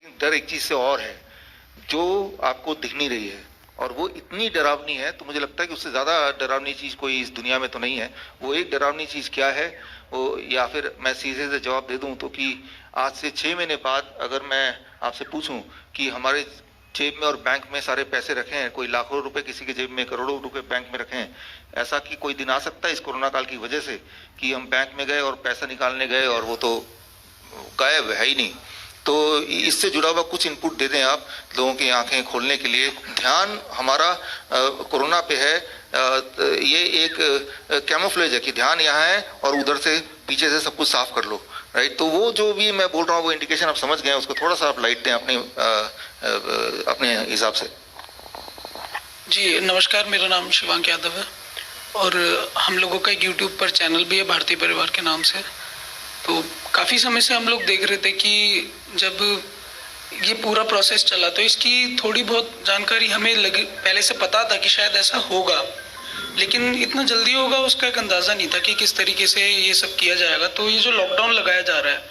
डर एक चीज से और है जो आपको दिख नहीं रही है, और वो इतनी डरावनी है तो मुझे लगता है कि उससे ज्यादा डरावनी चीज कोई इस दुनिया में तो नहीं है। वो एक डरावनी चीज क्या है वो, या फिर मैं सीधे से जवाब दे दूं तो कि आज से 6 महीने बाद अगर मैं आपसे पूछूं कि हमारे जेब में और बैंक में सारे पैसे रखे हैं, कोई लाखों रुपए किसी के जेब में, करोड़ों रुपए बैंक में रखे हैं, ऐसा कि कोई दिन आ सकता है इस कोरोना काल की वजह से कि हम बैंक में गए और पैसा निकालने गए और वो तो गायब है ही नहीं। तो इससे जुड़ा हुआ कुछ इनपुट दे दें आप लोगों की आंखें खोलने के लिए। ध्यान हमारा कोरोना पे है, ये एक कैमोफ्लेज है कि ध्यान यहाँ है और उधर से पीछे से सब कुछ साफ कर लो, राइट। तो वो जो भी मैं बोल रहा हूँ वो इंडिकेशन आप समझ गए, उसको थोड़ा सा आप लाइट दें अपने हिसाब से। जी नमस्कार, मेरा नाम शिवांक यादव है और हम लोगों का एक यूट्यूब पर चैनल भी है भारतीय परिवार के नाम से। तो काफ़ी समय से हम लोग देख रहे थे कि जब ये पूरा प्रोसेस चला तो इसकी थोड़ी बहुत जानकारी हमें लगी, पहले से पता था कि शायद ऐसा होगा, लेकिन इतना जल्दी होगा उसका एक अंदाज़ा नहीं था कि किस तरीके से ये सब किया जाएगा। तो ये जो लॉकडाउन लगाया जा रहा है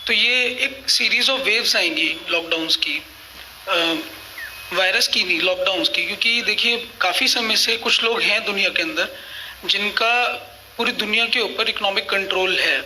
तो ये एक सीरीज ऑफ वेव्स आएंगी लॉकडाउन्स की, वायरस की नहीं, लॉकडाउन्स की। क्योंकि देखिए काफ़ी समय से कुछ लोग हैं दुनिया के अंदर जिनका पूरी दुनिया के ऊपर इकोनॉमिक कंट्रोल है,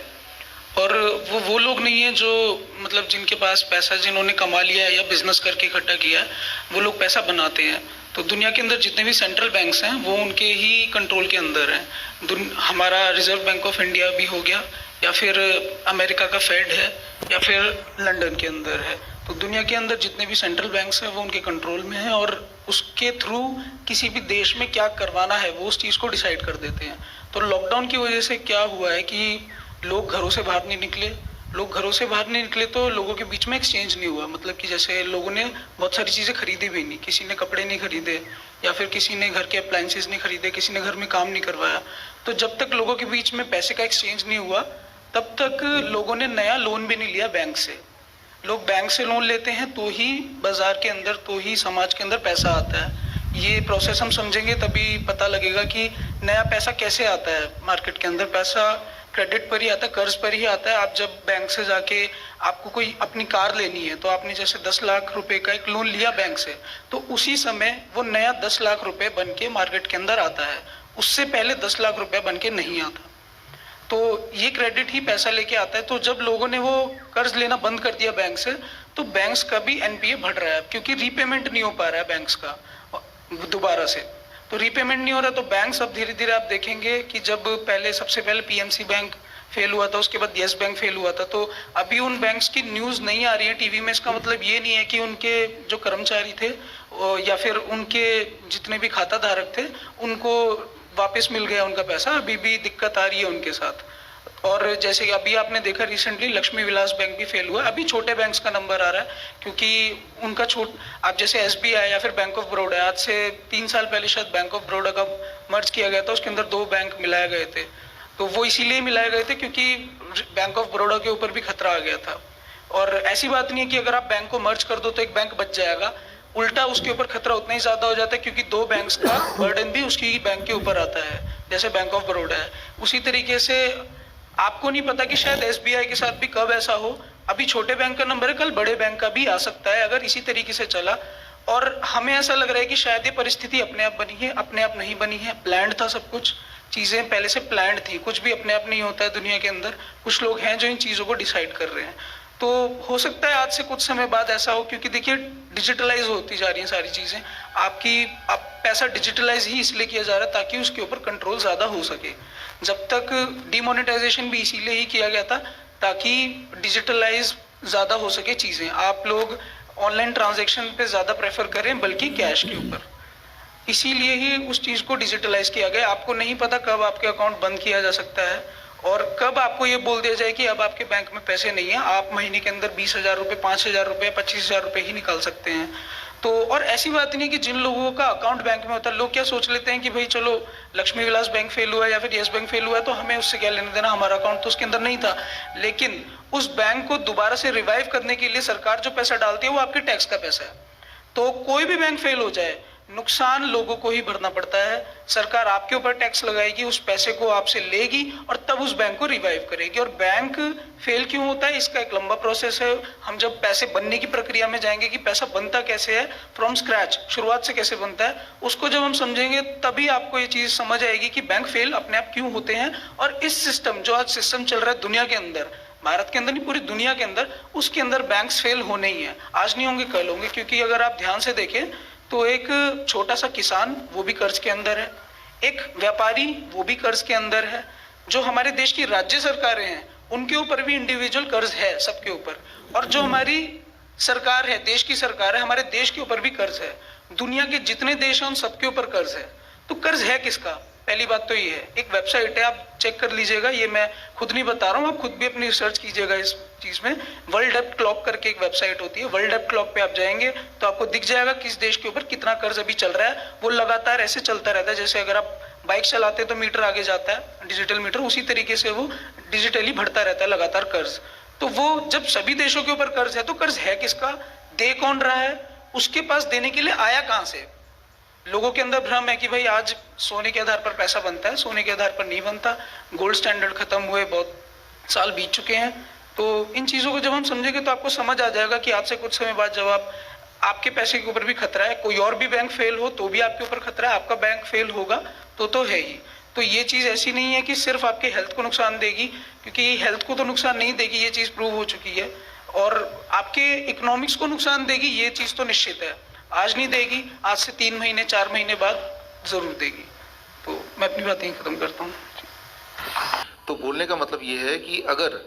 और वो लोग नहीं है जो मतलब जिनके पास पैसा, जिन्होंने कमा लिया है या बिजनेस करके इकट्ठा किया है, वो लोग पैसा बनाते हैं। तो दुनिया के अंदर जितने भी सेंट्रल बैंक्स हैं वो उनके ही कंट्रोल के अंदर हैं। हमारा रिजर्व बैंक ऑफ इंडिया भी हो गया, या फिर अमेरिका का फेड है, या फिर लंदन के अंदर है। तो दुनिया के अंदर जितने भी सेंट्रल बैंक्स हैं वो उनके कंट्रोल में है, और उसके थ्रू किसी भी देश में क्या करवाना है वो उस चीज़ को डिसाइड कर देते हैं। तो लॉकडाउन की वजह से क्या हुआ है कि लोग घरों से बाहर नहीं निकले। लोग घरों से बाहर नहीं निकले तो लोगों के बीच में एक्सचेंज नहीं हुआ, मतलब कि जैसे लोगों ने बहुत सारी चीज़ें खरीदी भी नहीं, किसी ने कपड़े नहीं खरीदे, या फिर किसी ने घर के अप्लायंसेस नहीं खरीदे, किसी ने घर में काम नहीं करवाया। तो जब तक लोगों के बीच में पैसे का एक्सचेंज नहीं हुआ तब तक लोगों ने नया लोन भी नहीं लिया बैंक से। लोग बैंक से लोन लेते हैं तो ही बाजार के अंदर, तो ही समाज के अंदर पैसा आता है। ये प्रोसेस हम समझेंगे तभी पता लगेगा कि नया पैसा कैसे आता है मार्केट के अंदर। पैसा क्रेडिट पर ही आता है, कर्ज पर ही आता है। आप जब बैंक से जाके आपको कोई अपनी कार लेनी है तो आपने जैसे 10 लाख रुपए का एक लोन लिया बैंक से, तो उसी समय वो नया 10 लाख रुपए बन के मार्केट के अंदर आता है। उससे पहले 10 लाख रुपए बन के नहीं आता। तो ये क्रेडिट ही पैसा लेके आता है। तो जब लोगों ने वो कर्ज लेना बंद कर दिया बैंक से, तो बैंक्स का भी एनपीए बढ़ रहा है, क्योंकि रीपेमेंट नहीं हो पा रहा है बैंक्स का दोबारा से। तो रीपेमेंट नहीं हो रहा तो बैंक्स अब धीरे धीरे आप देखेंगे कि जब पहले सबसे पहले पीएमसी बैंक फेल हुआ था, उसके बाद यस बैंक फेल हुआ था, तो अभी उन बैंक्स की न्यूज़ नहीं आ रही है टीवी में। इसका मतलब ये नहीं है कि उनके जो कर्मचारी थे या फिर उनके जितने भी खाता धारक थे उनको वापस मिल गया उनका पैसा। अभी भी दिक्कत आ रही है उनके साथ। और जैसे कि अभी आपने देखा रिसेंटली लक्ष्मी विलास बैंक भी फेल हुआ। अभी छोटे बैंक्स का नंबर आ रहा है क्योंकि उनका आप जैसे एसबीआई या फिर बैंक ऑफ बड़ौदा, आज से 3 साल पहले शायद बैंक ऑफ बड़ौदा का मर्ज किया गया था, उसके अंदर 2 बैंक मिलाए गए थे। तो वो इसीलिए मिलाए गए थे क्योंकि बैंक ऑफ बड़ौदा के ऊपर भी खतरा आ गया था। और ऐसी बात नहीं है कि अगर आप बैंक को मर्ज कर दो तो एक बैंक बच जाएगा, उल्टा उसके ऊपर खतरा उतना ही ज्यादा हो जाता है, क्योंकि 2 बैंक्स का बर्डन भी उसकी बैंक के ऊपर आता है, जैसे बैंक ऑफ बड़ौदा है। उसी तरीके से आपको नहीं पता कि शायद एसबीआई के साथ भी कब ऐसा हो। अभी छोटे बैंक का नंबर है, कल बड़े बैंक का भी आ सकता है अगर इसी तरीके से चला। और हमें ऐसा लग रहा है कि शायद ये परिस्थिति अपने आप बनी है, अपने आप नहीं बनी है। प्लान्ड था सब कुछ, चीजें पहले से प्लान्ड थी। कुछ भी अपने आप नहीं होता है दुनिया के अंदर, कुछ लोग हैं जो इन चीजों को डिसाइड कर रहे हैं। तो हो सकता है आज से कुछ समय बाद ऐसा हो, क्योंकि देखिए डिजिटलाइज होती जा रही हैं सारी चीजें। आप पैसा डिजिटलाइज ही इसलिए किया जा रहा है ताकि उसके ऊपर कंट्रोल ज्यादा हो सके। जब तक डिमोनेटाइजेशन भी इसीलिए ही किया गया था ताकि डिजिटलाइज ज्यादा हो सके चीजें। आप लोग ऑनलाइन ट्रांजैक्शन पे ज्यादा प्रेफर करें बल्कि कैश के ऊपर, इसीलिए ही उस चीज को डिजिटलाइज किया गया। आपको नहीं पता कब आपके अकाउंट बंद किया जा सकता है और कब आपको ये बोल दिया जाए कि अब आपके बैंक में पैसे नहीं है, आप महीने के अंदर 20,000 रुपये, 5,000 रुपये, 25,000 रुपये ही निकाल सकते हैं। तो और ऐसी बात नहीं कि जिन लोगों का अकाउंट बैंक में होता है, लोग क्या सोच लेते हैं कि भाई चलो लक्ष्मी विलास बैंक फेल हुआ या फिर यस बैंक फेल हुआ तो हमें उससे क्या लेना देना, हमारा अकाउंट तो उसके अंदर नहीं था। लेकिन उस बैंक को दोबारा से रिवाइव करने के लिए सरकार जो पैसा डालती है वो आपके टैक्स का पैसा है। तो कोई भी बैंक फेल हो जाए, नुकसान लोगों को ही भरना पड़ता है। सरकार आपके ऊपर टैक्स लगाएगी, उस पैसे को आपसे लेगी और तब उस बैंक को रिवाइव करेगी। और बैंक फेल क्यों होता है, इसका एक लंबा प्रोसेस है। हम जब पैसे बनने की प्रक्रिया में जाएंगे कि पैसा बनता कैसे है, फ्रॉम स्क्रैच, शुरुआत से कैसे बनता है, उसको जब हम समझेंगे तभी आपको ये चीज समझ आएगी कि बैंक फेल अपने आप क्यों होते हैं। और इस सिस्टम, जो आज सिस्टम चल रहा है दुनिया के अंदर, भारत के अंदर नहीं पूरी दुनिया के अंदर, उसके अंदर बैंक्स फेल होने ही है। आज नहीं होंगे कल होंगे, क्योंकि अगर आप ध्यान से देखें तो एक छोटा सा किसान वो भी कर्ज के अंदर है, एक व्यापारी वो भी कर्ज के अंदर है, जो हमारे देश की राज्य सरकारें हैं उनके ऊपर भी इंडिविजुअल कर्ज है सबके ऊपर, और जो हमारी सरकार है, देश की सरकार है, हमारे देश के ऊपर भी कर्ज है। दुनिया के जितने देश हैं उन सबके ऊपर कर्ज है। तो कर्ज है किसका, पहली बात तो ये है। एक वेबसाइट है, आप चेक कर लीजिएगा, ये मैं खुद नहीं बता रहा हूँ, आप खुद भी अपनी रिसर्च कीजिएगा इस चीज में। वर्ल्ड डेब्ट क्लॉक करके एक वेबसाइट होती है, वर्ल्ड डेब्ट क्लॉक पे आप जाएंगे तो आपको दिख जाएगा किस देश के ऊपर कितना कर्ज अभी चल रहा है। वो लगातार ऐसे चलता रहता है, जैसे अगर आप बाइक चलाते हैं तो मीटर आगे जाता है, डिजिटल मीटर, उसी तरीके से वो डिजिटली बढ़ता रहता है लगातार कर्ज। तो वो जब सभी देशों के ऊपर कर्ज है तो कर्ज है किसका, दे कौन रहा है, उसके पास देने के लिए आया कहां से। लोगों के अंदर भ्रम है कि भाई आज सोने के आधार पर पैसा बनता है, सोने के आधार पर नहीं बनता। गोल्ड स्टैंडर्ड खत्म हुए बहुत साल बीत चुके हैं। तो इन चीजों को जब हम समझेंगे तो आपको समझ आ जाएगा कि आज से कुछ समय बाद जब आपके पैसे के ऊपर भी खतरा है, कोई और भी बैंक फेल हो तो भी आपके ऊपर खतरा है, आपका बैंक फेल होगा तो है ही। तो ये चीज ऐसी नहीं है कि सिर्फ आपके हेल्थ को नुकसान देगी, क्योंकि हेल्थ को तो नुकसान नहीं देगी, ये चीज प्रूव हो चुकी है। और आपके इकोनॉमिक्स को नुकसान देगी, ये चीज तो निश्चित है। आज नहीं देगी, आज से 3 महीने 4 महीने बाद जरूर देगी। तो मैं अपनी बात यहीं खत्म करता हूँ। तो बोलने का मतलब ये है कि अगर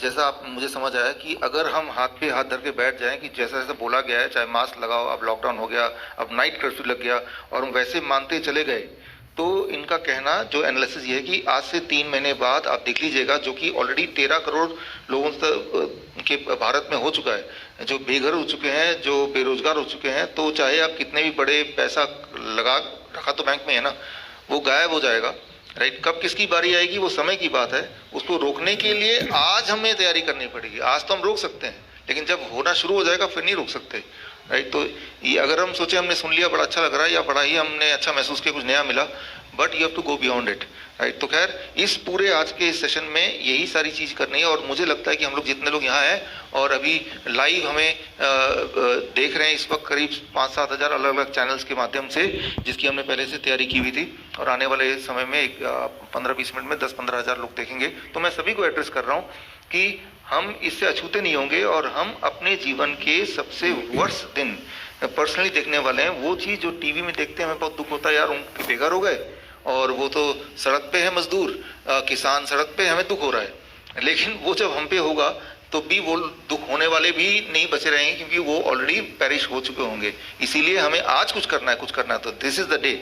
जैसा आप मुझे समझ आया कि अगर हम हाथ पे हाथ धर के बैठ जाएं कि जैसा जैसा बोला गया है, चाहे मास्क लगाओ, अब लॉकडाउन हो गया, अब नाइट कर्फ्यू लग गया, और हम वैसे मानते चले गए, तो इनका कहना जो एनालिसिस ये है कि आज से 3 महीने बाद आप देख लीजिएगा, जो कि ऑलरेडी 13 करोड़ लोगों के भारत में हो चुका है, जो बेघर हो चुके हैं, जो बेरोजगार हो चुके हैं, तो चाहे आप कितने भी बड़े पैसा लगा रखा तो बैंक में है ना, वो गायब हो जाएगा, राइट। कब किसकी बारी आएगी वो समय की बात है। उसको रोकने के लिए आज हमें तैयारी करनी पड़ेगी। आज तो हम रोक सकते हैं, लेकिन जब होना शुरू हो जाएगा फिर नहीं रोक सकते, राइट। तो ये अगर हम सोचे हमने सुन लिया, बड़ा अच्छा लग रहा है, या बड़ा ही हमने अच्छा महसूस किया, कुछ नया मिला, but you have to go beyond it, right. तो खैर इस पूरे आज के इस सेशन में यही सारी चीज़ करनी है, और मुझे लगता है कि हम लोग जितने लोग यहाँ हैं और अभी लाइव हमें देख रहे हैं इस वक्त करीब 5-7 हज़ार अलग अलग चैनल्स के माध्यम से, जिसकी हमने पहले से तैयारी की हुई थी, और आने वाले समय में 15-20 मिनट में 10-15 हज़ार लोग देखेंगे। तो मैं सभी को एड्रेस कर रहा हूँ कि हम इससे अछूते नहीं होंगे, और हम अपने जीवन के सबसे वर्स्ट दिन पर्सनली देखने वाले हैं। वो चीज़ जो टीवी में देखते हैं, हमें बहुत दुख होता है, यार उनके बेघर हो गए और वो तो सड़क पे है मजदूर, किसान सड़क पे, हमें दुख हो रहा है। लेकिन वो जब हम पे होगा तो भी वो दुख होने वाले भी नहीं बचे रहेंगे, क्योंकि वो ऑलरेडी पेरिश हो चुके होंगे। इसीलिए हमें आज कुछ करना है, कुछ करना है, तो दिस इज द डे